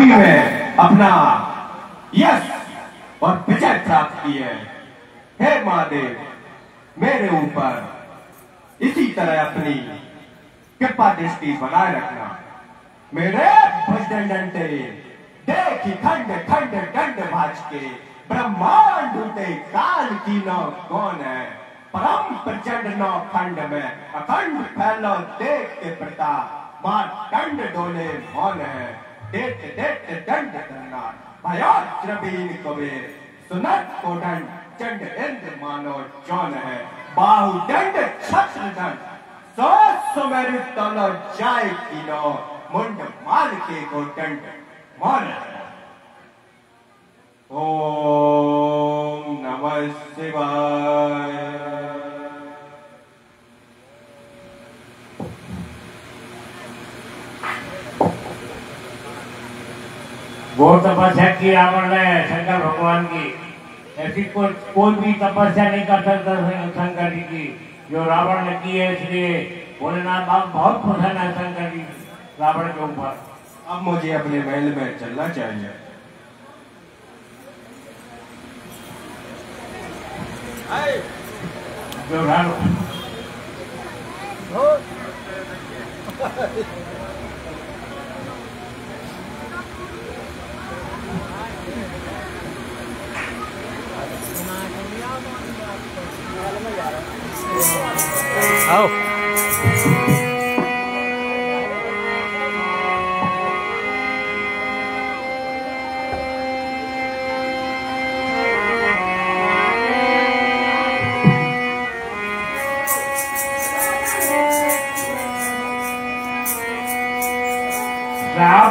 लड़ाई में अपना यश और विजय प्राप्त की है। हे महादेव, मेरे ऊपर इसी तरह अपनी कृपा दृष्टि बनाए रखना। मेरे भजन डंडे देखी खंड खंड दंड भाज के ब्रह्मांड उठे काल की नौ कौन है। परम प्रचंड नौ खंड में अखंड फैलो देख के प्रताप मार दंड डोले मौन है। देत देत दंड करना भयोद्रवीन कबीर सुनत को दंड चंड इंद्र मानो चौन है। बाहु दंड छत्र दंड सौ सुमेरु तलो जाय कीनो मुंड माल के को दंड मौन है। ओम नमः शिवाय। वो तपस्या की रावण ने शंकर भगवान की, ऐसी कोई भी तपस्या नहीं कर सकता शंकर जी की जो रावण ने की है। इसलिए भोलेनाथ बाबा बहुत प्रसन्न है शंकर जी रावण के ऊपर। अब मुझे अपने महल में चलना चाहिए। जो रावण आओ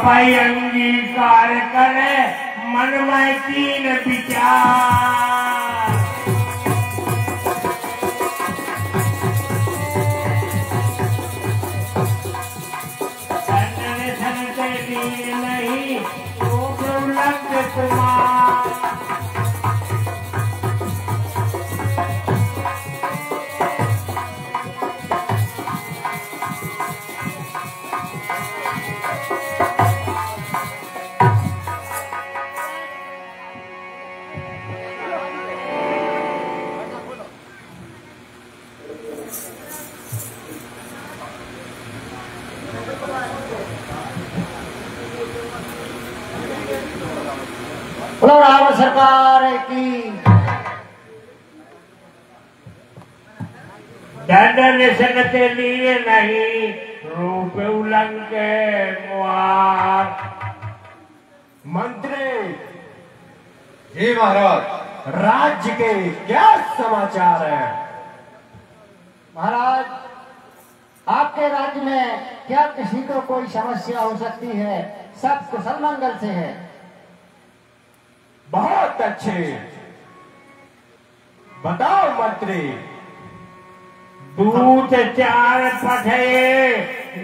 भाई अंगीकार करे मन में तीन विचार। नहीं तो लग कुमार रावण सरकार की दंड के लिए नहीं रूप उलंग मुआर। मंत्री जी महाराज, राज्य के क्या समाचार है? महाराज, आपके राज्य में क्या किसी को कोई समस्या हो सकती है? सब कुशल मंगल से है। बहुत अच्छे, बताओ मंत्री। दूत चार पठे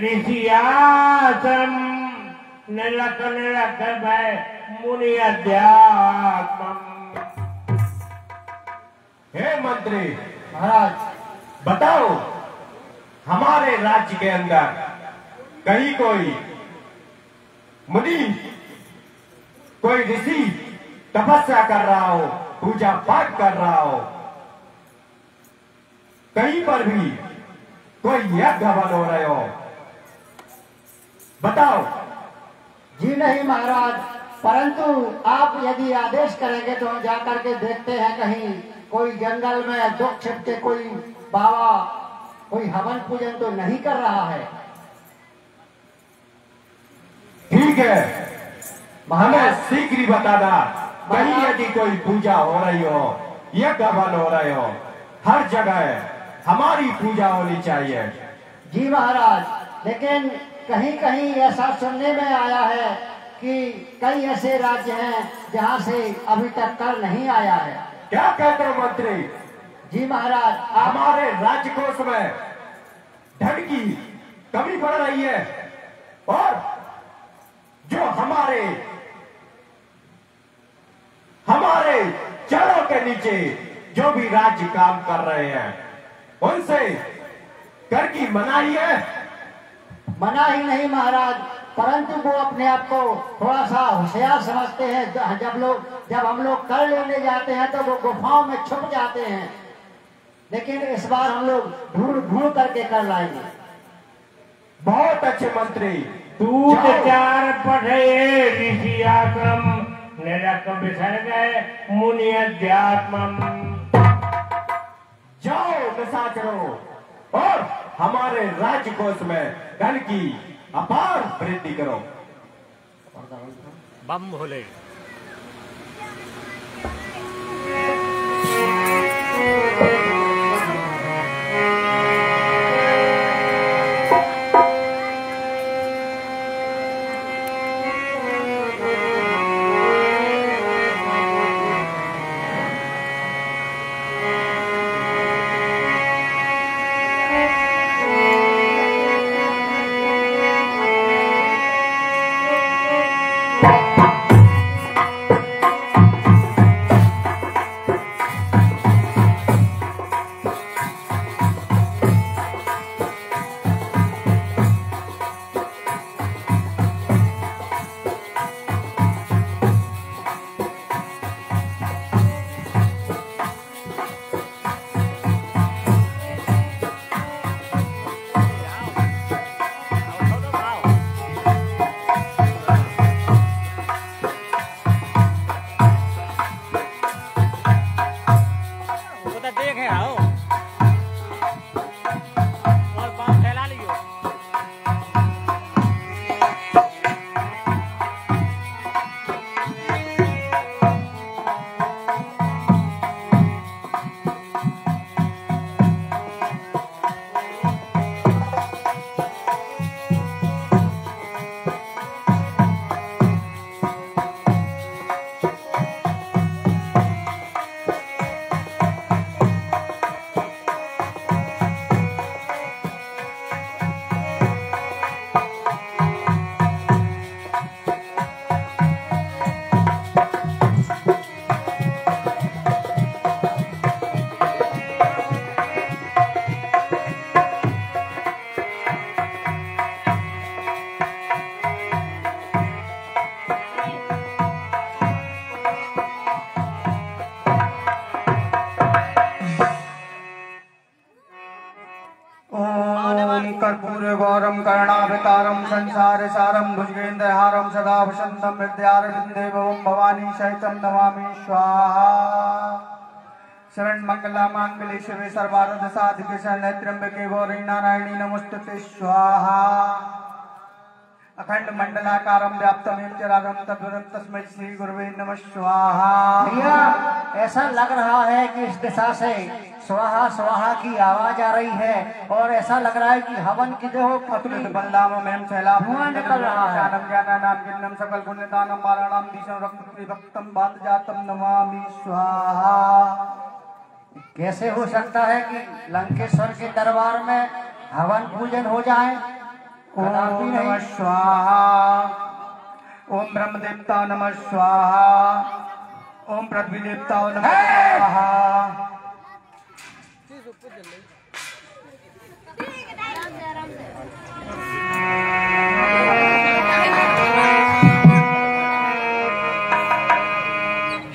ऋषियासम निलक निलक भय मुनि अध्यात्म। हे मंत्री महाराज, बताओ, हमारे राज्य के अंदर कहीं कोई मुनि, कोई ऋषि तपस्या कर रहा हो, पूजा पाठ कर रहा हो, कहीं पर भी कोई यज्ञ हवन हो रहे हो, बताओ। जी नहीं महाराज, परंतु आप यदि आदेश करेंगे तो हम जाकर के देखते हैं कहीं कोई जंगल में दुख छिपके कोई बाबा कोई हवन पूजन तो नहीं कर रहा है। ठीक है, हमें शीघ्र ही बताना। कहीं यदि कोई पूजा हो रही हो, यज्ञ हवन हो रहे हो, हर जगह हमारी पूजा होनी चाहिए। जी महाराज, लेकिन कहीं कहीं ऐसा सुनने में आया है कि कई ऐसे राज्य हैं जहां से अभी तक कर नहीं आया है। क्या कहते हो मंत्री? जी महाराज, हमारे राज्य कोष में धन की कमी पड़ रही है और जो हमारे चरणों के नीचे जो भी राज्य काम कर रहे हैं उनसे कर की मनाही है। मना ही नहीं महाराज, परंतु वो अपने आप को थोड़ा सा होशियार समझते हैं। जब हम लोग कर लेने जाते हैं तो वो गुफाओं में छुप जाते हैं, लेकिन इस बार हम लोग ढूंढ करके कर लाएंगे। बहुत अच्छे मंत्री। तू चार पढ़े ऋषि आश्रम निरक्कम विसर्ग मुनि अध्यात्मम। जाओ निशाचरों और हमारे राज्य कोष में धन की अपार वृद्धि करो। बम भोले। कर्पूरगौरं कर्णावतारं संसार सारं भुजगेन्द्रहारं सदा वसन्तं हृदयारविन्दे भवं भवानी सहितं नमामि स्वाहा। शरण मंगला मांगल्ये शिवे सर्वार्थ साधिके शरण्ये त्र्यंबके गौरी नारायणी नमोस्तुते स्वाहा। अखंड मंडलाकारं व्याप्तं चराचरं तद्वदं तस्मै श्री गुरुवे नमः स्वाहा। भैया ऐसा लग रहा है कि इस दिशा से स्वाहा स्वाहा की आवाज आ रही है और ऐसा लग रहा है कि हवन की जो अतुलित बलदामं एवं शैलाभं धुआं निकल रहा है। ज्ञानं ज्ञानानां गिन्नं सकल गुणदानं बालानां दिशं रक्तप्रिभक्तं बालजातं नमामि स्वाहा। कैसे हो सकता है कि लंकेश्वर के दरबार में हवन पूजन हो जाए? ओम नमः स्वाहा। ओम ब्रह्मदेवता नमः स्वाहा। ओम पृथ्वी देवता नमः स्वाहा।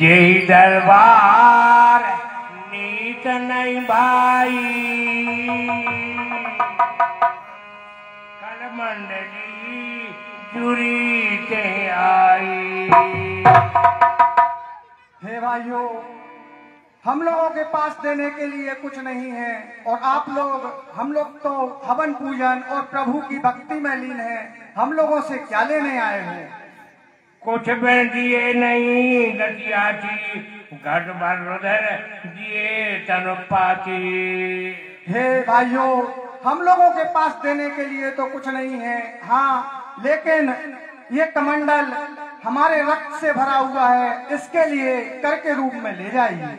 यही दरबार नीत नहीं भाई कल मंडली जुरी ते आई। हे भाइयों, हम लोगों के पास देने के लिए कुछ नहीं है और हम लोग तो हवन पूजन और प्रभु की भक्ति में लीन हैं। हम लोगों से क्या लेने आए हैं? कुछ भी दिए नहीं गतिया थी घट भर रुदर दिए तनुपाती। हे भाइयों, हम लोगों के पास देने के लिए तो कुछ नहीं है, हाँ, लेकिन ये कमंडल हमारे रक्त से भरा हुआ है, इसके लिए कर के रूप में ले जाइए।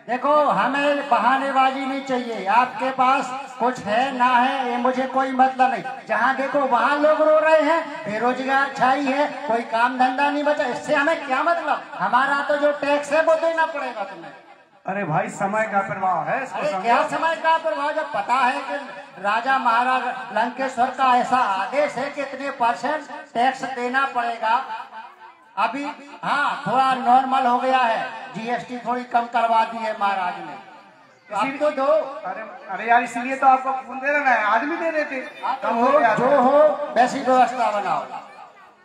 देखो, हमें बहानेबाजी नहीं चाहिए। आपके पास कुछ है ना है ये मुझे कोई मतलब नहीं। जहाँ देखो वहाँ लोग रो रहे हैं, बेरोजगार छाई है, कोई काम धंधा नहीं बचा, इससे हमें क्या मतलब? हमारा तो जो टैक्स है वो देना पड़ेगा तुम्हें। अरे भाई समय का प्रभाव है, इसको अरे समझो। क्या समय का प्रभाव, जब पता है कि राजा महाराज लंकेश्वर का ऐसा आदेश है कि इतने परसेंट टैक्स देना पड़ेगा। अभी हाँ थोड़ा नॉर्मल हो गया है, जीएसटी थोड़ी कम करवा दी है महाराज ने, तो अब तो दो। अरे अरे यार, इसलिए तो आपको खून दे रहा है, आदमी दे देते। तो हो जो हो वैसी व्यवस्था बनाओ,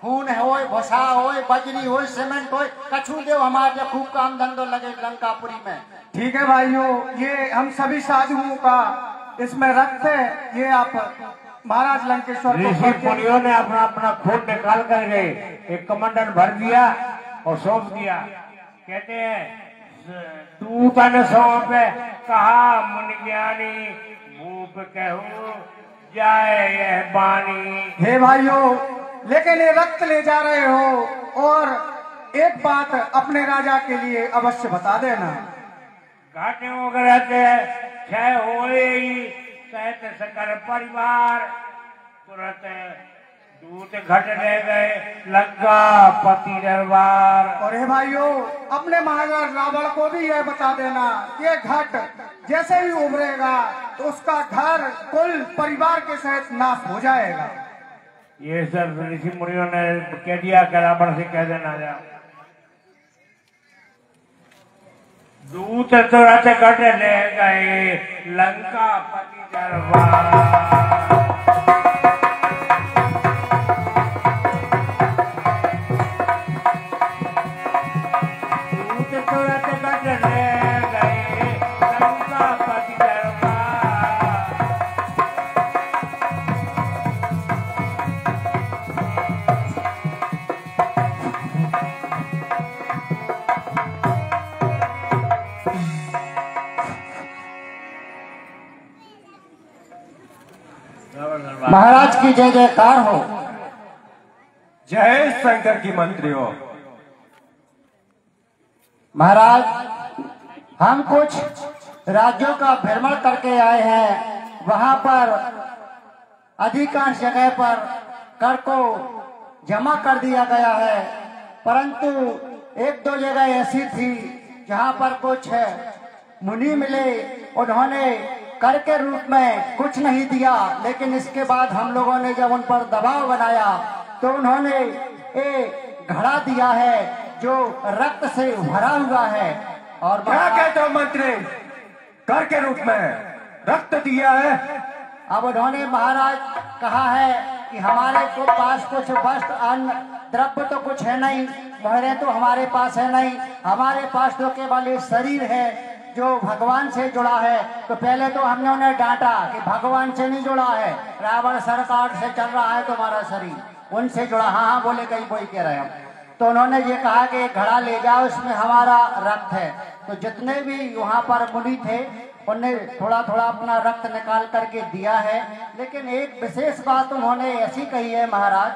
खून हो, भूसा हो, बजरी हो, सीमेंट हो, कछू दो हमारे लिए, खूब काम धंधो लगे लंकापुरी में। ठीक है भाइयों, ये हम सभी साधुओं का इसमें रक्त है, ये आप महाराज लंकेश्वर को ऋषि मुनियों ने अपना अपना खून निकाल कर गए, एक कमंडल भर दिया और सौंप दिया। कहते हैं तू तन सौंप कहा मुनि ज्ञानी, भूप कहूँ जाए यह बानी। हे भाइयों, लेकिन ये रक्त ले जा रहे हो, और एक बात अपने राजा के लिए अवश्य बता देना। घाटे वगैरह क्षय होए कहत सकल परिवार, तुरंत दूत घट ले गए लंका पति दरबार। और हे भाइयों, अपने महाराज रावण को भी यह बता देना, ये घट जैसे ही उभरेगा तो उसका घर कुल परिवार के सहित नाश हो जाएगा। ये सब ऋषि मुनियों ने कह दिया कि रावण से कह देना जा। दूत तुरंत घट ले गए लंका पति दरबार। दूत तुरंत घट ले गए लंका पति दरबार। महाराज की जय जयकार हो। जय शंकर की मंत्रियों। महाराज, हम कुछ राज्यों का भ्रमण करके आए हैं, वहां पर अधिकांश जगह पर कर को जमा कर दिया गया है, परंतु एक दो जगह ऐसी थी जहां पर कुछ मुनि मिले, उन्होंने कर के रूप में कुछ नहीं दिया, लेकिन इसके बाद हम लोगों ने जब उन पर दबाव बनाया तो उन्होंने एक घड़ा दिया है जो रक्त से भरा हुआ है। और क्या कहते हो मंत्री, कर के रूप में रक्त दिया है? अब उन्होंने महाराज कहा है कि हमारे को पास कुछ वस्त्र अन्न द्रव्य तो कुछ है नहीं, मोहरे तो हमारे पास है नहीं, हमारे पास तो केवल ये शरीर है जो भगवान से जुड़ा है। तो पहले तो हमने उन्हें डांटा कि भगवान से नहीं जुड़ा है, रावण सरकार से चल रहा है तुम्हारा शरीर, उनसे जुड़ा। हाँ बोले, कहीं वही कह रहे हम। तो उन्होंने ये कहा कि एक घड़ा ले जाओ, उसमें हमारा रक्त है। तो जितने भी वहाँ पर मुनि थे उन्होंने थोड़ा थोड़ा अपना रक्त निकाल करके दिया है, लेकिन एक विशेष बात उन्होंने ऐसी कही है महाराज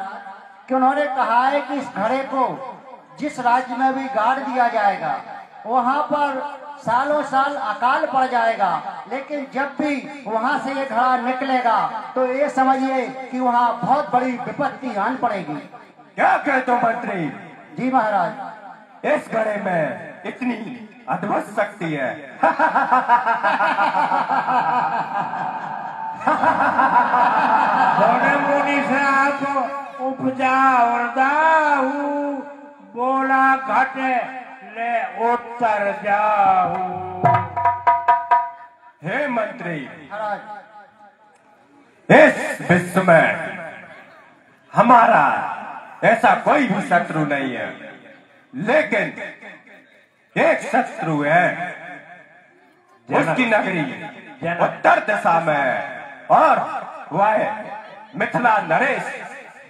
कि उन्होंने कहा है कि इस घड़े को जिस राज्य में भी गाड़ दिया जाएगा वहाँ पर सालों साल अकाल पड़ जाएगा, लेकिन जब भी वहाँ से ये घड़ा निकलेगा तो ये समझिए कि वहाँ बहुत बड़ी विपत्ति आन पड़ेगी। क्या कहते हो मंत्री? जी महाराज। इस घड़े में इतनी अद्भुत शक्ति है। मुनि साहब उपजा और दाऊ, बोला घट ले उत्तर जाऊ। हे मंत्री, महाराज, इस विश्व में हमारा ऐसा कोई भी शत्रु नहीं है, लेकिन एक शत्रु है, उसकी नगरी उत्तर दिशा में है और वह मिथिला नरेश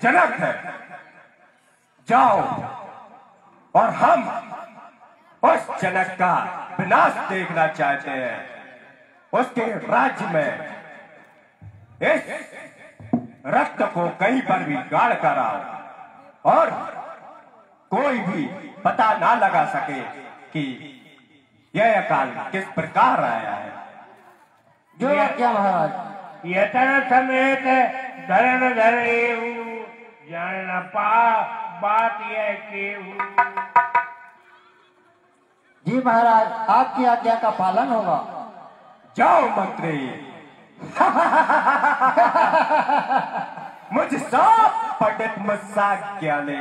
जनक है। जाओ और हम उस जनक का विनाश देखना चाहते हैं। उसके राज्य में इस रक्त को कहीं पर भी गाड़ कर आओ और कोई भी पता ना लगा सके कि यह अकाल किस प्रकार आया है। जो क्या महाराज। यतन समेत धरण धरे जान न पा बात यह केहू। जी महाराज, आपकी आज्ञा का पालन होगा। जाओ मंत्री। मुझ सब पंडित मजाक ज्ञानी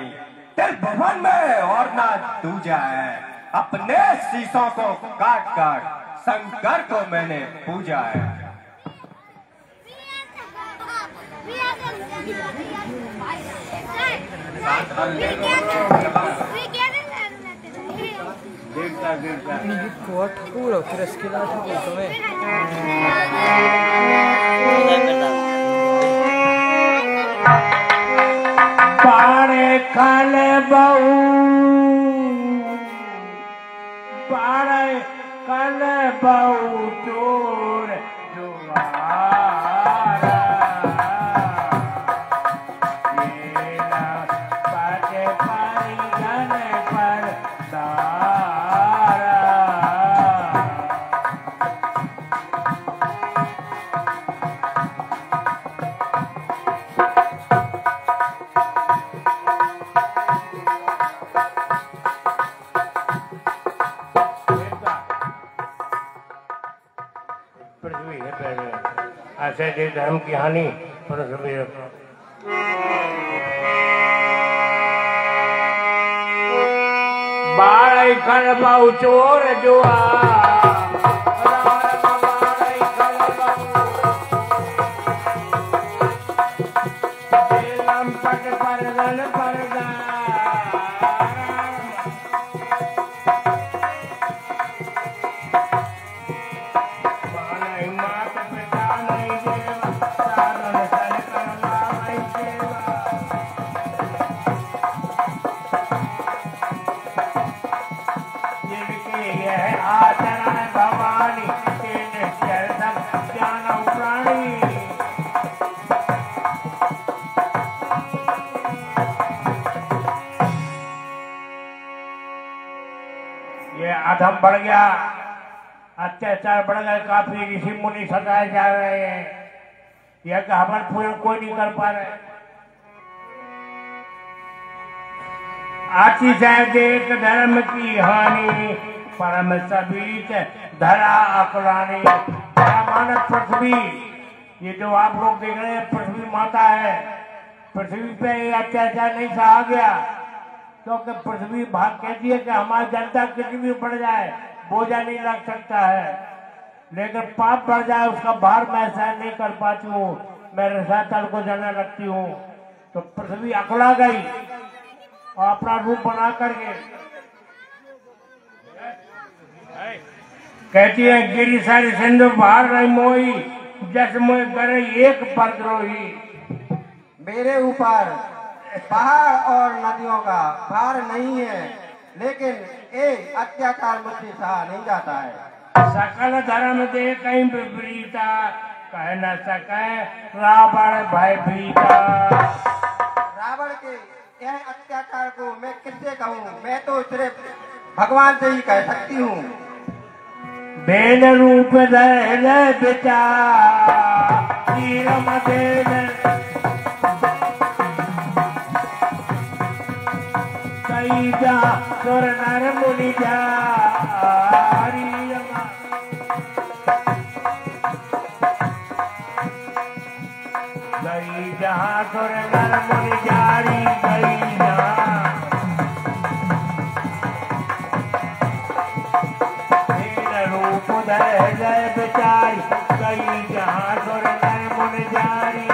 त्रिभुवन में और ना दूजा है। अपने शीशों को काट काट शंकर को मैंने पूजा है। पारे खाले बहु पारे खाले बहु चोर जुआरा ये ना पाटे पारी जाने पर दारा। पृथ्वी है पहले ऐसे देश धर्म की हानि पृथ्वी बारह खड़ बहु चोर जुआ पट परदन परदा आचरण भवानी ज्ञान प्राणी। ये अधम बढ़ गया, अत्याचार बढ़ गया, काफी ऋषि मुनि सताए जा रहे हैं। यह हवन पूजन कोई नहीं कर पा रहे। आती जाए देख धर्म की हानि, परम सबीत धरा अकलानी। मानव पृथ्वी, ये जो आप लोग देख रहे हैं पृथ्वी माता है। पृथ्वी पे ये अत्याचार नहीं सहा गया, क्योंकि पृथ्वी भाग कहती है कि हमारी जनता कितनी भी बढ़ जाए बोझा नहीं लग सकता है, लेकिन पाप बढ़ जाए उसका भार मैं सहन नहीं कर पाती हूँ, मैं रसातल को जाने लगती हूँ। तो पृथ्वी अकला गई और अपना रूप बना करके कहती है गिरी सारी सिंधु बाहर रही मोही, जस मोह करे एक परद्रोही। मेरे ऊपर पहाड़ और नदियों का भार नहीं है, लेकिन एक अत्याचार मुझसे सहा नहीं जाता है। सकल धर्म दे कहीं विपरीता, कह न सके रावण भयभीता। रावण के यह अत्याचार को मैं किससे कहूँ, मैं तो सिर्फ भगवान से ही कह सकती हूँ। बेन रूप हृदय विचार कई जा सुर नर मुनि जारी। गई जहाँ सुर नर मुनि जारी, गई जहाँ रूप हृदय विचारी, कई जहाँ सुर नर मुनि जारी।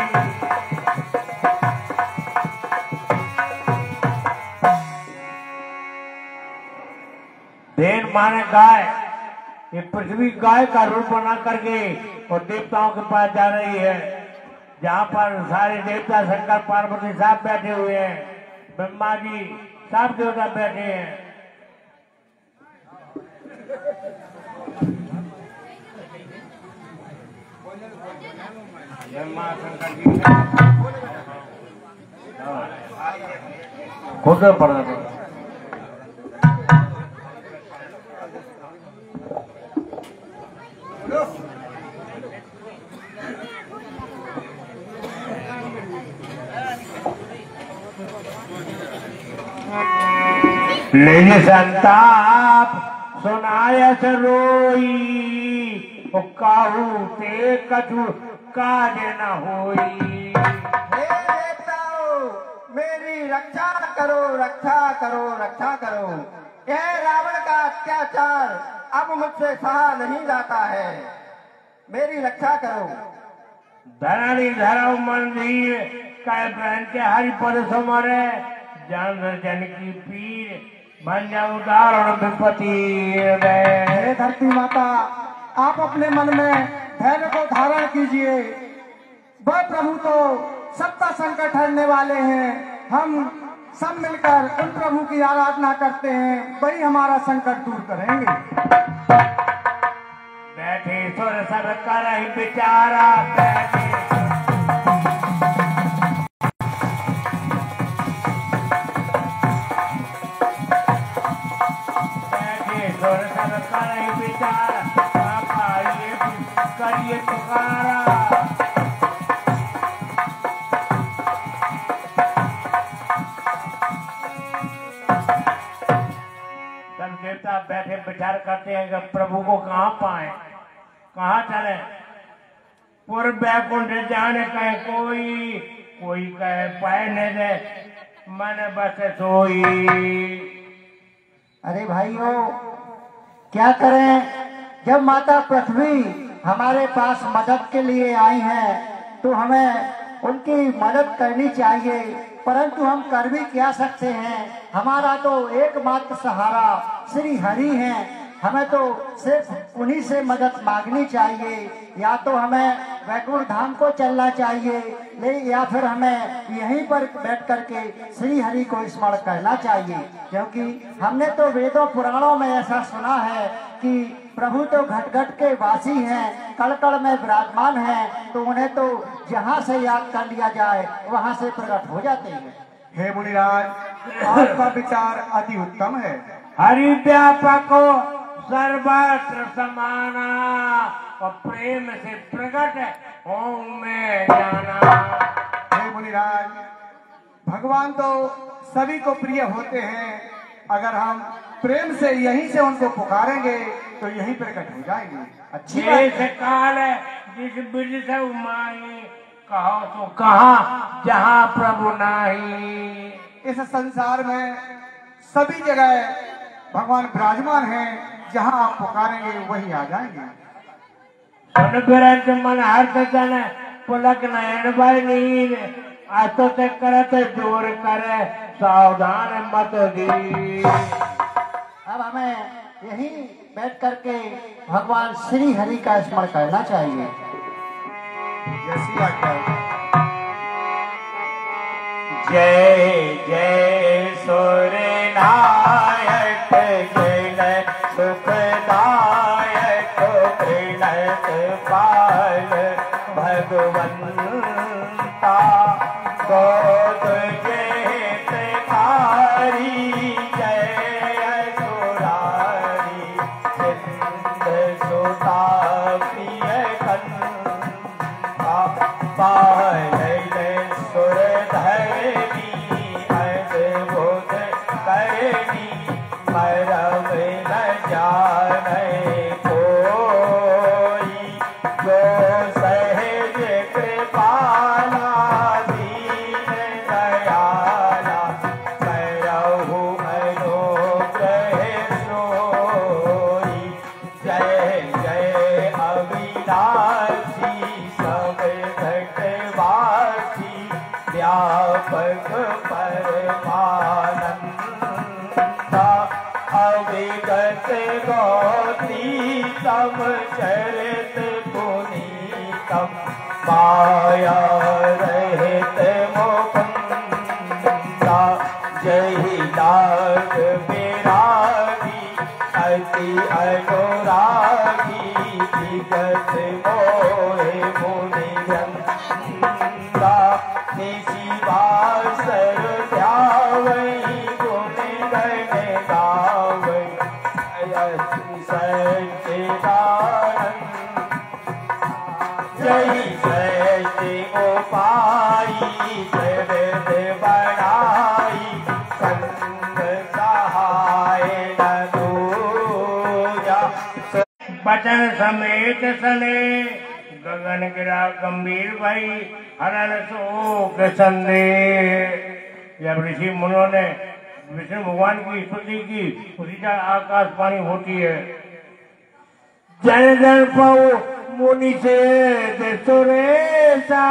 देन माने गाय, ये पृथ्वी गाय का रूप बना करके और देवताओं के पास जा रही है, जहाँ पर सारे देवता शंकर पार्वती साहब बैठे हुए हैं, ब्रह्मा जी सब देवता बैठे हैं। ब्रह्मा शंकर जी खुद पड़ रहा था। लेने संताप सुनायस रोई काहू ते कछु काज न होई। हे देवताओं, मेरी रक्षा करो, रक्षा करो, रक्षा करो। यह रावण का अत्याचार अब मुझसे सहा नहीं जाता है, मेरी रक्षा करो। धरणी धरव मंदिर कह बहन के हरिपद समरे जान जन की पीर बन जा उदाहरण विपत्ति। हे धरती माता, आप अपने मन में धैर्य को धारण कीजिए। वह प्रभु तो सबका संकट हरने वाले हैं। हम सब मिलकर उन प्रभु की आराधना करते हैं, वही हमारा संकट दूर करेंगे। बैठे सुर सर कर ही बिचारा बैठे सुर सर कर ही बिचारा करिए पुकारा। सब देवता बैठे विचार करते हैं कि प्रभु को कहाँ पाए, कहाँ चले। पूर्व बैकुंठ जाने कहे कोई, कोई कहे पाए न दे मन बस सोई। अरे भाइयों, क्या करें, जब माता पृथ्वी हमारे पास मदद के लिए आई है तो हमें उनकी मदद करनी चाहिए, परंतु हम कर भी क्या सकते हैं। हमारा तो एकमात्र सहारा श्री हरि हैं। हमें तो सिर्फ उन्हीं से मदद मांगनी चाहिए। या तो हमें वैकुंठ धाम को चलना चाहिए, या फिर हमें यहीं पर बैठ करके श्री हरि को स्मरण करना चाहिए, क्योंकि हमने तो वेदों पुराणों में ऐसा सुना है कि प्रभु तो घट घट के वासी हैं, कण कण में विराजमान हैं, तो उन्हें तो जहाँ से याद कर लिया जाए वहाँ से प्रकट हो जाते हैं। हे मुनिराज, आपका विचार अति उत्तम है। हरि व्यापको सर्वत्र समाना और प्रेम से प्रकट हो में जाना। हे मुनिराज, भगवान तो सभी को प्रिय होते हैं। अगर हम प्रेम से यहीं से उनको पुकारेंगे तो यहीं प्रकट हो जाएंगे। अच्छी बात है। जिस काल जिस बिज से उमाई कहो तो कहाँ जहाँ प्रभु नाही। इस संसार में सभी जगह भगवान विराजमान हैं, जहाँ आप पुकारेंगे वही आ जाएंगे। सुन बिरंज मन हर्ष जन पुलक नयन भय नीर आतो ते करत जोर करे सावधान मत दी। अब हमें यहीं बैठ करके भगवान श्री हरि का स्मरण करना चाहिए। जैसी आज्ञा। जय जय सूर्य नायक जय सुखदायक प्रणत पाल भगवंता गोद जेत कारी जय सुरारी सिंध सुता प्रिय कंता पाल सुर धरणी अद्भुत करनी मरम न जाने कोई जो सहज कृपाला दीन दयाला करहु अनुग्रह सोई। जय जय अविनाशी सब घटवासी व्यापक परमानंदा अविगत गौतीतम चरित पुनीतम माया रहित मुकुंदा। जय लाग विरागी अति अनुरागी विगत मोहे मुनि वृंदा। निशिवासर ध्यावै गुण गण गावै सच्चिदानंद। जय सच्चि उपाई सर्व बढ़ाई संग सहाय न दूजा। बचन समेत सने गगन गिरा गंभीर भाई हरण शोक संदेह। जब ऋषि मुनियों ने विष्णु भगवान की स्तुति की उसी का आकाशवाणी होती है। जन जन पाओ मुनि से सुरेशा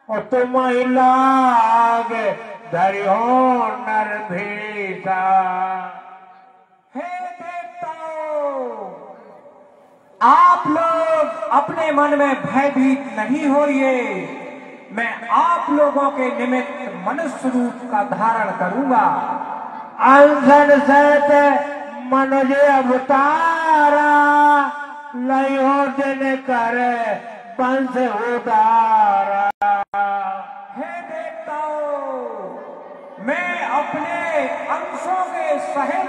और तुम ही लाग धरियो नर भेषा। हे देवताओं, आप लोग अपने मन में भयभीत नहीं होइए। मैं आप लोगों के निमित्त मनुष्य रूप का धारण करूंगा। अंसन सत मनुज अवतारा लयो दिन कर पंच उदारा। हे देवताओं, मैं अपने अंशों के सहित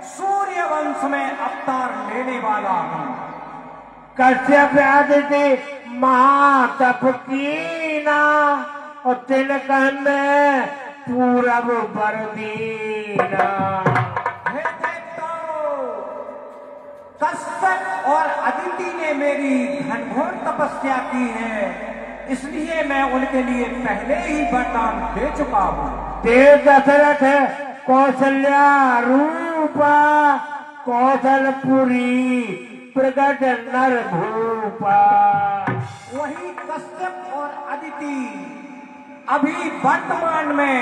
सूर्य वंश में अवतार लेने वाला हूँ। कश्यप आदित्य महातप कीना और तिनका में पूरब बर दीना। हे देवताओं, कश्यप और अदिति ने मेरी घनघोर तपस्या की है, इसलिए मैं उनके लिए पहले ही वरदान दे चुका हूँ। देव दशरथ कौशल्या रूपा कौशलपुरी प्रगट नर भूपा। वही कश्यप और अदिति अभी वर्तमान में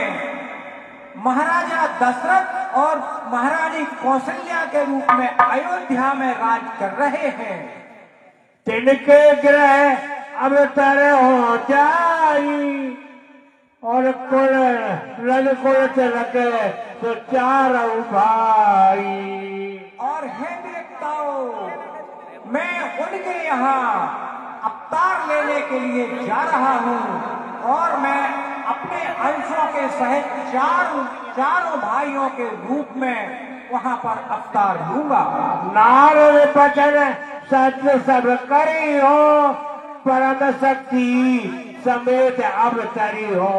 महाराजा दशरथ और महारानी कौशल्या के रूप में अयोध्या में राज कर रहे हैं। तिनके ग्रह अब तर हो जाई और कुल रग कुल लगे तो चारों भाई। और हे देवताओं, मैं उनके यहाँ अवतार लेने के लिए जा रहा हूँ और मैं अपने अंशों के सहित चारों भाइयों के रूप में वहाँ पर अवतार लूंगा। नारद बचन सत्य सब करी हो परम शक्ति समेत अवतरी हो।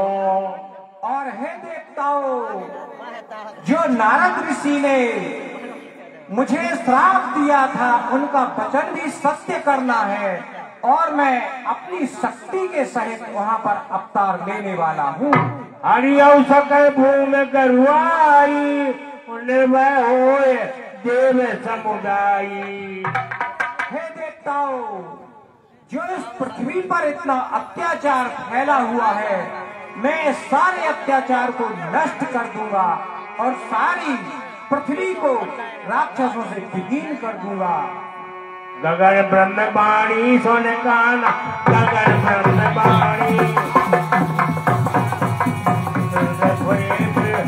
और हे देवताओं, जो नारद ऋषि ने मुझे श्राप दिया था उनका वचन भी सत्य करना है और मैं अपनी शक्ति के सहित वहाँ पर अवतार लेने वाला हूँ। हरियौ सकल भूमि गरुआई निर्भय होए देव समुदायी। हे देवताओं, जो इस पृथ्वी पर इतना अत्याचार फैला हुआ है, मैं सारे अत्याचार को नष्ट कर दूंगा और सारी पृथ्वी को राक्षसों से विलीन कर दूंगा। गगन ब्रह्म बाणी सोने काना गगन ब्रह्म बाणी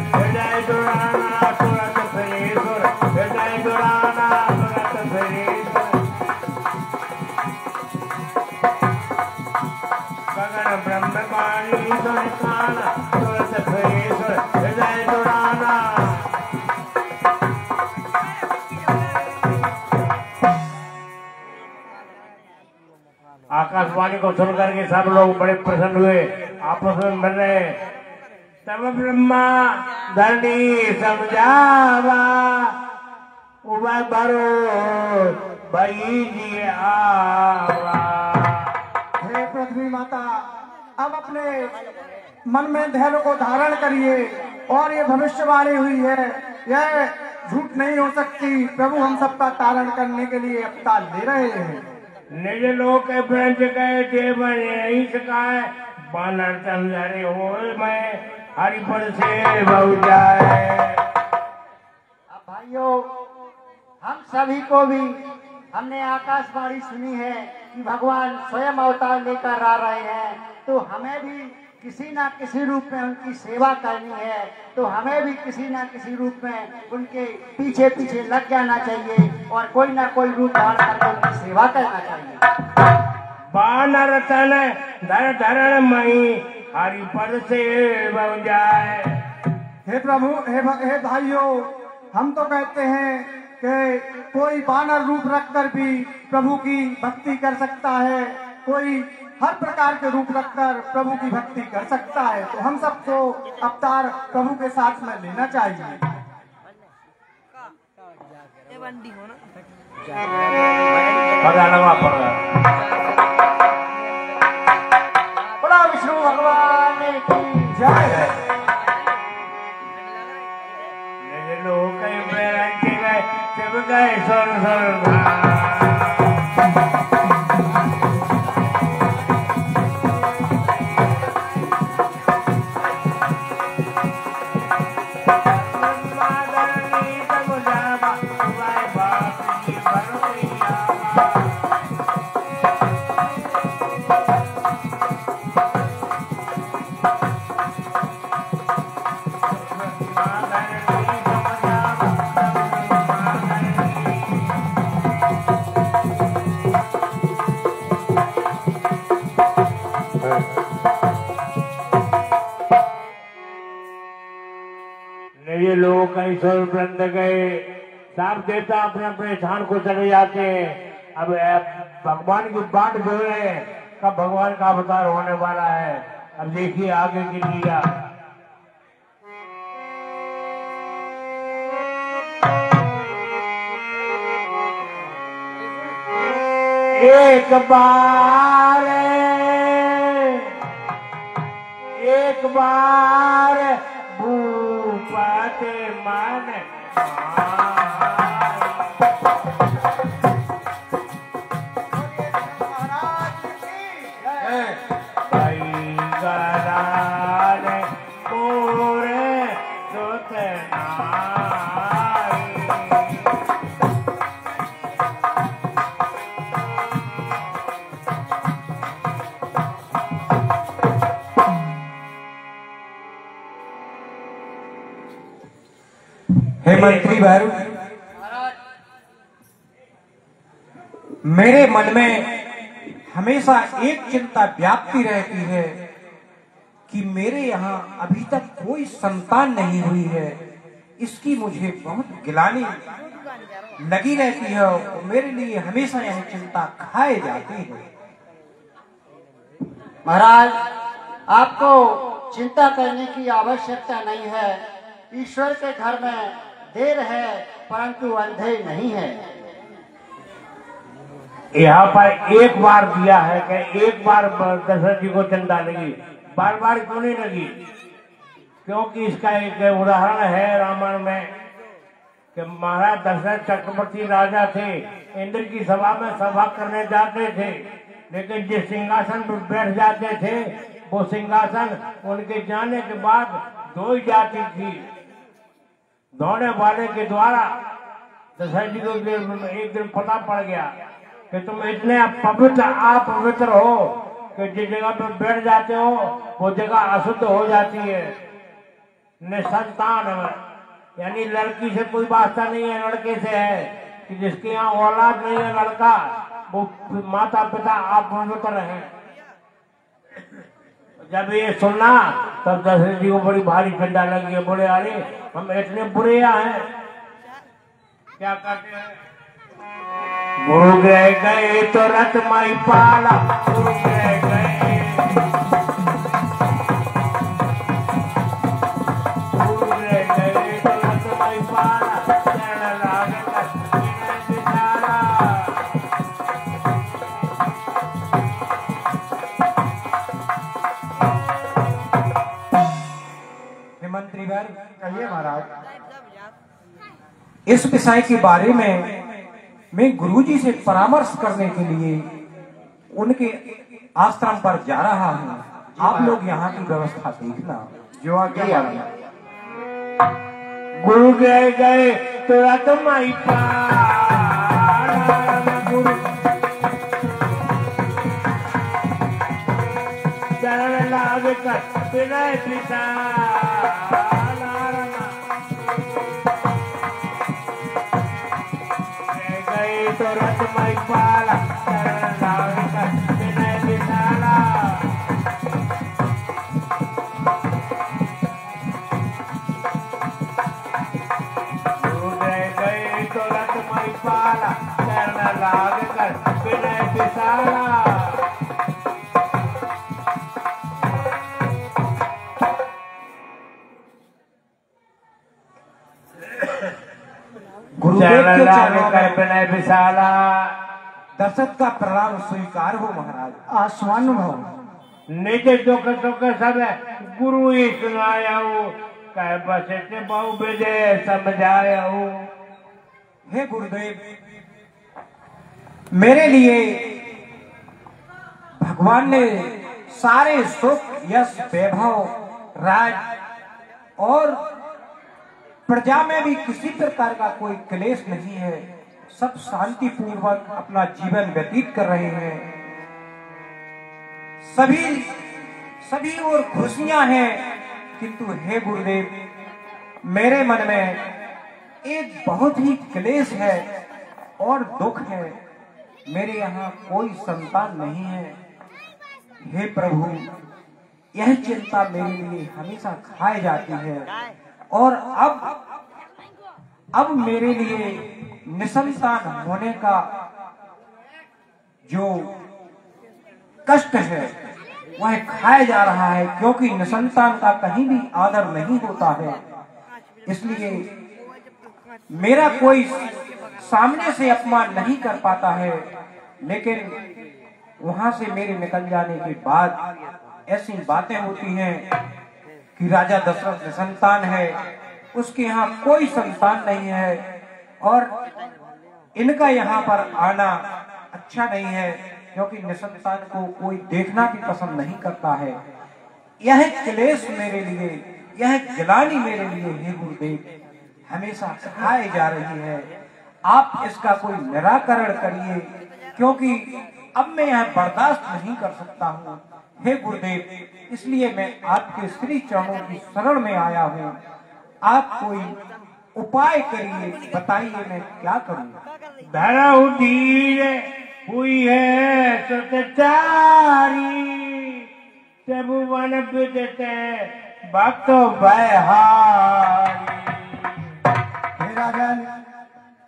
हृदय दुराना तुरंत फरेश्वर हृदय दुराना तुरंत फरेश्वर। गगन ब्रह्म बाणी सोने काना तुरंत फरेश्वर हृदय दुराना। आकाशवाणी को सुनकर के सब लोग बड़े प्रसन्न हुए, आपस में मिल रहे। तब ब्रह्मा धरणी समझावा उबा भरो भई जी आवा। हे पृथ्वी माता, अब अपने मन में धैर्य को धारण करिए और ये भविष्यवाणी हुई है, यह झूठ नहीं हो सकती। प्रभु हम सबका तारण करने के लिए अवतार ले रहे हैं। निज लोक ब्रज गए देव यही सकाय बानर तंजरे हो मैं हरिपद से बहु जाए। अब भाइयों, हम सभी को भी हमने आकाशवाणी सुनी है कि भगवान स्वयं अवतार लेकर आ रहे हैं, तो हमें भी किसी ना किसी रूप में उनकी सेवा करनी है, तो हमें भी किसी ना किसी रूप में उनके पीछे पीछे लग जाना चाहिए और कोई ना कोई रूप धारण करके उनकी सेवा करना चाहिए। बानर तन धर धरण मई हरिपद से बहु जाए। हे प्रभु, हे भाइयों, हम तो कहते हैं कि कोई बानर रूप रखकर भी प्रभु की भक्ति कर सकता है, कोई हर प्रकार के रूप रखकर प्रभु की भक्ति कर सकता है, तो हम सबको अवतार प्रभु के साथ में लेना चाहिए। पता लगा पड़ा। बोला विष्णु भगवान की जय। लोग कई बैरांचे गए सब गए सोन ये लोग कहीं स्वर्ग बंद गए, सब देवता अपने अपने स्थान को चले जाते हैं। अब भगवान की बाट जो है कब भगवान का अवतार होने वाला है। अब देखिए आगे की लीला। एक बार भूपत मन हे मंत्री भैरू, मेरे मन में हमेशा एक चिंता व्याप्ति रहती है कि मेरे यहाँ अभी तक कोई संतान नहीं हुई है। इसकी मुझे बहुत गिलानी लगी रहती है और मेरे लिए हमेशा यह चिंता खाए जाती है। महाराज, आपको चिंता करने की आवश्यकता नहीं है। ईश्वर के घर में देर है परंतु अंधेर नहीं है। यहाँ पर एक बार दिया है कि एक बार दशरथ जी को चिंता लगी, बार बार क्यों नहीं लगी? क्योंकि इसका एक उदाहरण है रामायण में कि महाराज दशरथ चक्रवर्ती राजा थे, इंद्र की सभा में सभा करने जाते थे, लेकिन जिस सिंहासन पर बैठ जाते थे वो सिंहासन उनके जाने के बाद धोई जाती थी। धोने वाले के द्वारा दशरथ जी को एक दिन पता पड़ गया कि तुम इतने पवित्र अपवित्र हो कि जिस जगह पर बैठ जाते हो वो जगह अशुद्ध हो जाती है। निसंतान यानी लड़की से कोई वास्ता नहीं है, लड़के से है कि जिसके यहाँ औलाद नहीं है लड़का, वो माता पिता अपवित्र हैं। जब ये सुनना तब दशरथ जी को बड़ी भारी ठंडा लगी है। बोले अरे हम इतने बुरे यहाँ हैं, क्या करते हैं? गुरु गए गए तो रथ माई पाला, गुरु गए गए, गुरु गए गए तो रथ माई पाला, चरण लागे मंत्री भैर कहिए महाराज। इस विषय के बारे में मैं गुरुजी से परामर्श करने के लिए उनके आश्रम पर जा रहा हूँ। आप लोग यहाँ की व्यवस्था देखना। जो आज्ञा। गुरु गए गए तो रथ माई पाला, गुरु चरण लागे कर विनय पिता, गए तो रथ माई पाला, चरण लागे कर विनय पिता। गुरु गए तो रथ माई पाला, चरण लागे कर विनय पिता। गुरुदेव के चरणों में विनय विशाला दशरथ का प्रणाम स्वीकार हो महाराज। आस्वानुभव निज दुख सुख सब गुरु ही सुनायाऊ, कह बसित बहु विजय समझायाऊ। हे गुरुदेव, मेरे लिए भगवान ने सारे सुख यश वैभव राज और प्रजा में भी किसी प्रकार का कोई क्लेश नहीं है, सब शांति पूर्वक अपना जीवन व्यतीत कर रहे हैं। सभी और खुशियां हैं, किंतु हे गुरुदेव, मेरे मन में एक बहुत ही क्लेश है और दुख है। मेरे यहाँ कोई संतान नहीं है। हे प्रभु, यह चिंता मेरे लिए हमेशा खाए जाती है और अब मेरे लिए निसंतान होने का जो कष्ट है वह खाया जा रहा है, क्योंकि निसंतान का कहीं भी आदर नहीं होता है। इसलिए मेरा कोई सामने से अपमान नहीं कर पाता है, लेकिन वहां से मेरे निकल जाने के बाद ऐसी बातें होती हैं कि राजा दशरथ निसंतान है, उसके यहाँ कोई संतान नहीं है और इनका यहाँ पर आना अच्छा नहीं है, क्योंकि निसंतान को कोई देखना भी पसंद नहीं करता है। यह क्लेश मेरे लिए, यह गिलानी मेरे लिए हे गुरुदेव हमेशा खाई जा रही है। आप इसका कोई निराकरण करिए, क्योंकि अब मैं यह बर्दाश्त नहीं कर सकता हूँ हे गुरुदेव। इसलिए मैं आपके श्री चरणों की शरण में आया हूँ। आप कोई उपाय करिए, बताइए मैं क्या करूँ। धरऊ धीर हुई है सतचारी, त्रिभुवन विदिते भक्त बहारी। हे राजन,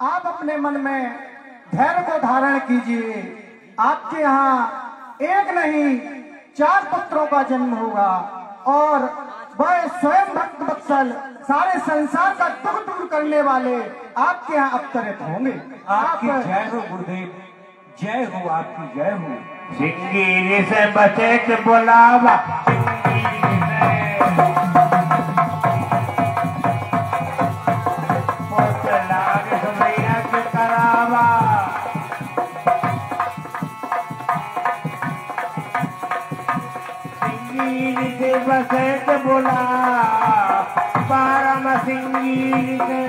आप अपने मन में धैर्य को धारण कीजिए। आपके यहाँ एक नहीं 4 पुत्रों का जन्म होगा और वह स्वयं भक्त वत्सल सारे संसार का दुख दूर करने वाले आपके यहाँ अवतरित होंगे। आपकी जय हो गुरुदेव, जय हो, आपकी जय हो। सिंगीर से बचेत बुलावा, बसेत बोला परम सिंगीर से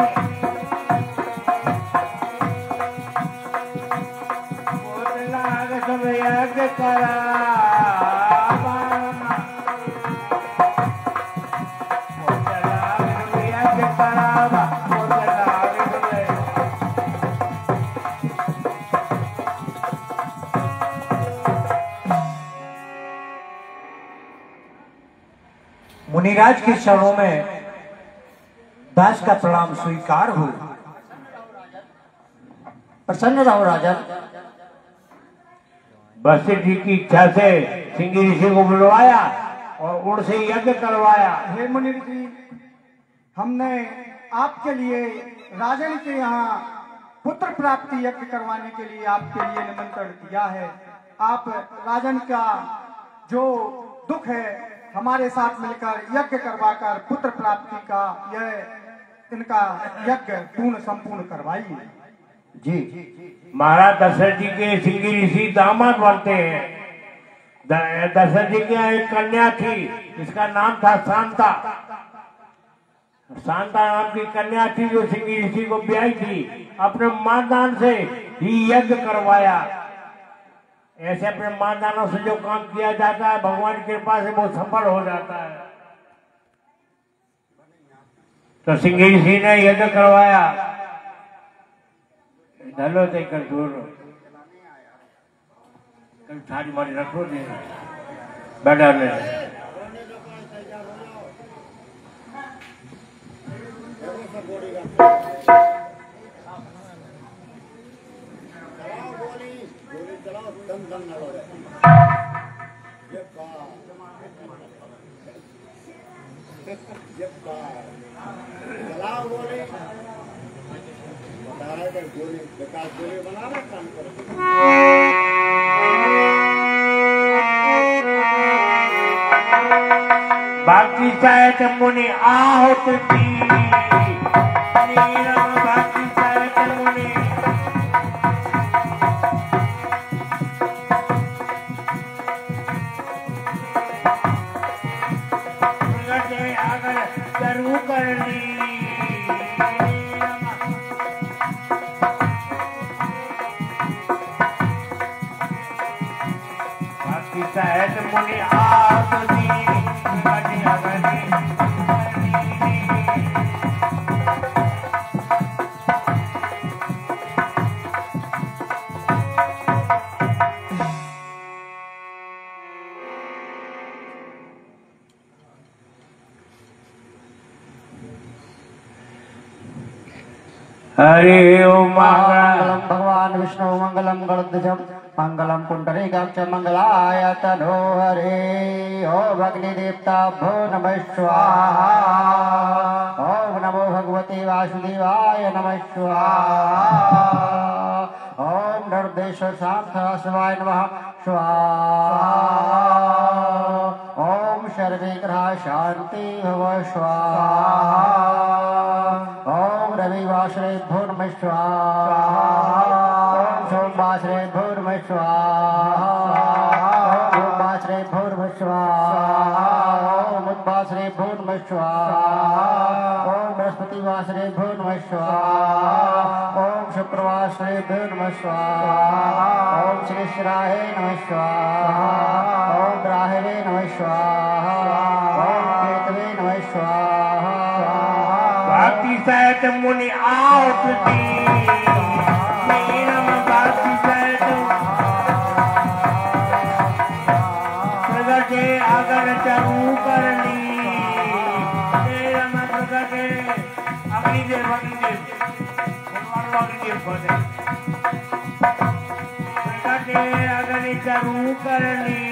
लाग सब यज्ञ करा यज्ञ करा। मुनिराज के चरणों में दास का प्रणाम स्वीकार हो। प्रसन्न रहो राजन। वशिष्ठ जी की इच्छा से सिंगी ऋषि को बुलवाया और उनसे यज्ञ करवाया। हे मुनि ऋषि, हमने आपके लिए राजन के यहाँ पुत्र प्राप्ति यज्ञ करवाने के लिए आपके लिए निमंत्रण दिया है। आप राजन का जो दुख है हमारे साथ मिलकर यज्ञ करवाकर पुत्र प्राप्ति का यह इनका यज्ञ पूर्ण संपूर्ण करवाइए। जी महाराज दशरथ जी के सिंगी ऋषि दामाद बनते हैं। दशरथ जी की एक कन्या थी, इसका नाम था शांता। शांता नाम की कन्या थी जो सिंगी ऋषि को ब्याही थी। अपने मानदान से ही यज्ञ करवाया। ऐसे अपने मानदानों से जो काम किया जाता है भगवान की कृपा से वो सफल हो जाता है। तो सिंगी ऋषि ने यज्ञ करवाया। ढलो ते कर दूर कल थारी मारी रखो नहीं बैठा ले। भक्ति सहित मुनि आहुत दी, नीरव भक्ति सहित मुनि प्रगटे अगर जरूर करनी। भक्ति सहित मुनि आहुत दी, हरि ओम। मंगलम भगवान विष्णु मंगलम गणध्वजम मंगलम पुंडरीकाक्ष मंगलाय तनो हरे। ओम अग्निदेवता भो नमः स्वाहा। ओम नमो भगवते वासुदेवाय नमः स्वाहा। ओम नर्देश्वर शांत शिवाय नमः स्वाहा। ओम सर्वे ग्रह शांति भव स्वाहा। ओम रविवासरे भो नमः स्वाहा। ओम सोमवासरे भो नमः स्वाहा। ओम बुधवासरे भो नमः स्वाहा। ओम बुधवासरे भो नमः स्वाहा। ओम बृहस्पतिवासरे भो नमः स्वाहा। ओम शुक्रवासरे भो नमः स्वाहा। ओम श्रीश्राय नमः स्वाहा। ओम राहवे नमः स्वाहा। ओम केतवे नमः स्वाहा। भक्ति सहित मुनि आहुत दी, नीरव भक्ति सहित प्रगटे अगर चरू करनी। नीरव प्रगटे अग्निदेव, अग्निदेव अग्निदेव खोजे प्रगटे अगर चरू करनी।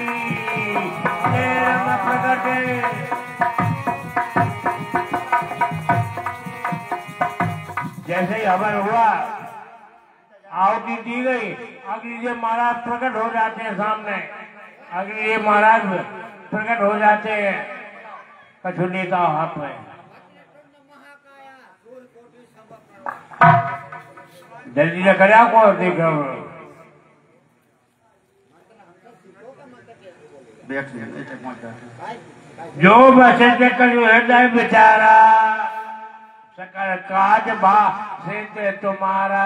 नीरव प्रगटे जैसे ही हवन हुआ, आहुति दी गई, अग्निदेव महाराज प्रकट हो जाते हैं सामने। अग्निदेव महाराज प्रकट हो जाते हैं कछुनी का हाथ में। जल्दी से करे को देख जो वशिष्ठ कछु हृदय बेचारा, सकल काज भा सिद्ध तुम्हारा।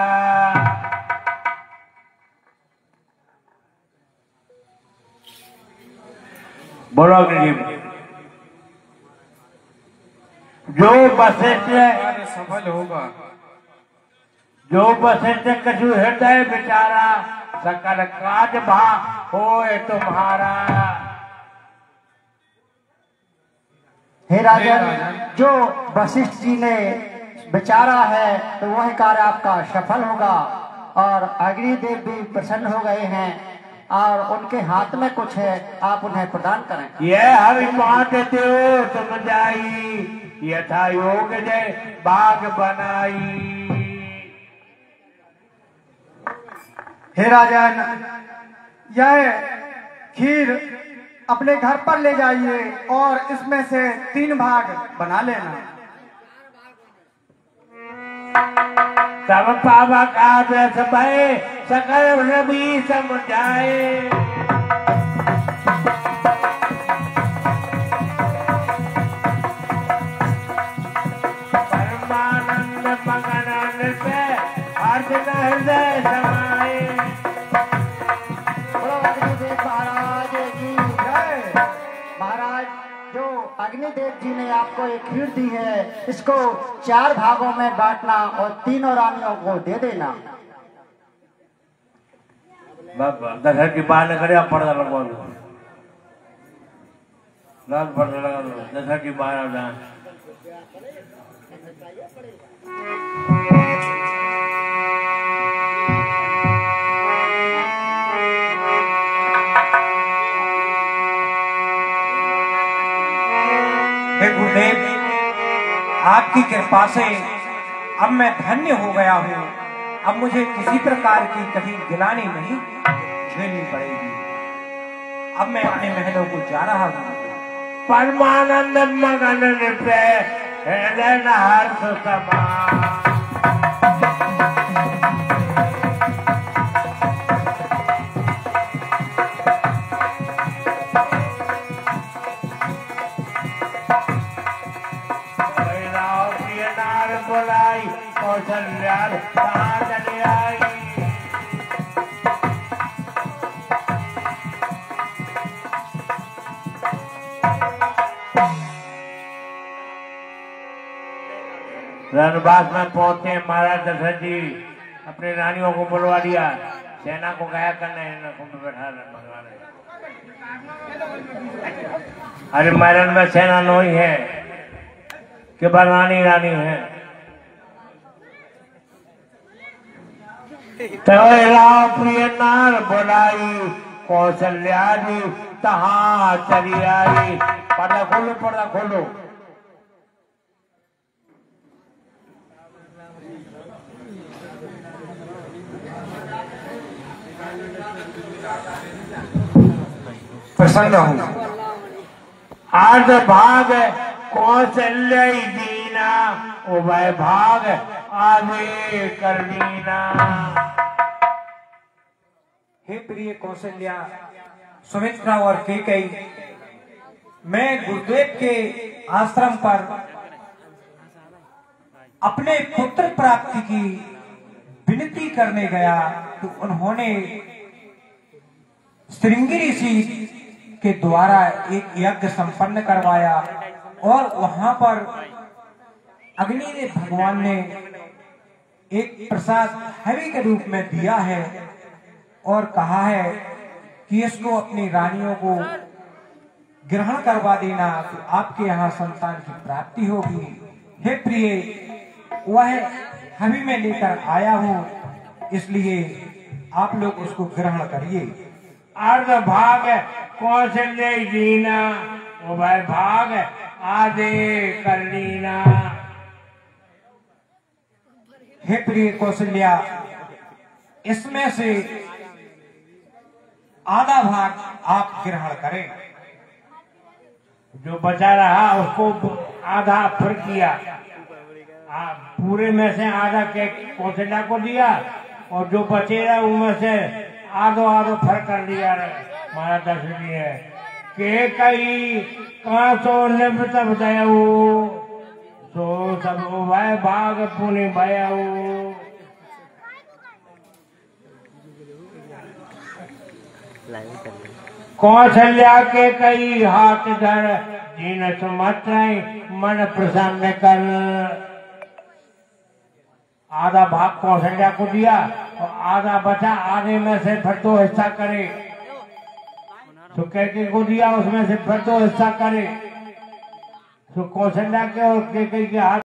बोलो अग्निदेव। जो वशिष्ठ सफल होगा, जो वशिष्ठ कछु हृदय बेचारा, सकल काज भा होए तुम्हारा। हे राजन, जो वशिष्ठ जी ने विचारा है तो वह कार्य आपका सफल होगा। और अग्निदेव भी प्रसन्न हो गए हैं और उनके हाथ में कुछ है, आप उन्हें प्रदान करें। यह हरि बात दो तुम जाई, यथा योग जय बाग बनाई। हे राजन, यह खीर अपने घर पर ले जाइए और इसमें से 3 भाग बना लेना। सब पावक आदर्श भय, सकल रवि समझाए। परमानंद मगन से हर्ष हृदय समाए। महाराज, जो अग्निदेव जी ने आपको एक खीर दी है, इसको 4 भागों में बांटना और 3 रानियों को दे देना। दशहर की बात न करे, पर्दा लगवा लो, लाल पर्दा लगा लो। दशहर की बात हे गुरुदेव, आपकी कृपा से अब मैं धन्य हो गया हूँ। अब मुझे किसी प्रकार की कहीं गिलानी नहीं झेलनी पड़ेगी। अब मैं अपने महलों को जा रहा हूँ। परमानंद मगन पे हृदय हर्ष समा। बुलाई कौशल्या कहाँ चली आई। रणबास में पहुंचे महाराज दशरथ जी अपनी रानियों को बुलवा दिया। सेना को गाया करने कुंभ बैठा भगवान। अरे महल में सेना नहीं है केवल रानी रानी है। तेरा प्रिय नार बुलाई कौशल्या जी तहाँ चली आई। पर्दा खोलो पर्दा खोलो। प्रसन्न हूँ। आर्ध भाग कौशल्या दीना उभय भाग आगे कर दीना। हे प्रिय कौशल्या, सुमित्रा और कैकेयी, मैं गुरुदेव के आश्रम पर अपने पुत्र प्राप्ति की विनती करने गया तो उन्होंने श्रृंगी ऋषि के द्वारा एक यज्ञ संपन्न करवाया और वहां पर अग्निदेव भगवान ने एक प्रसाद हवि के रूप में दिया है और कहा है कि इसको अपनी रानियों को ग्रहण करवा देना तो आपके यहाँ संतान की प्राप्ति होगी। हे प्रिय, वह हवि में लेकर आया हूँ, इसलिए आप लोग उसको ग्रहण करिए। अर्ध भाग कौशल्या दीना उभय भाग आदे कर लीना। हे प्रिय कौशल्या, इसमें से आधा भाग आप ग्रहण करें। जो बचा रहा उसको आधा फिर किया। पूरे में से आधा के कौशल्या को दिया और जो बचेगा उनमें से आधो आधो फर्क कर दिया। महाराज दशरथ जी है के कई कांसो निवृत्त दयाऊ सो सब उभय भाग पुण्य भयाऊ। कौशल्या के कई हाथ धर जिन सुमत्र मन प्रसन्न कर। आधा भाग कौशल्या को दिया और आधा बचा, आधे में से फिर 2 हिस्सा करे। तो कैकेयी को दिया, उसमें से फिर 2 हिस्सा करे। तो कौशल्या के और कैकेयी के हाथ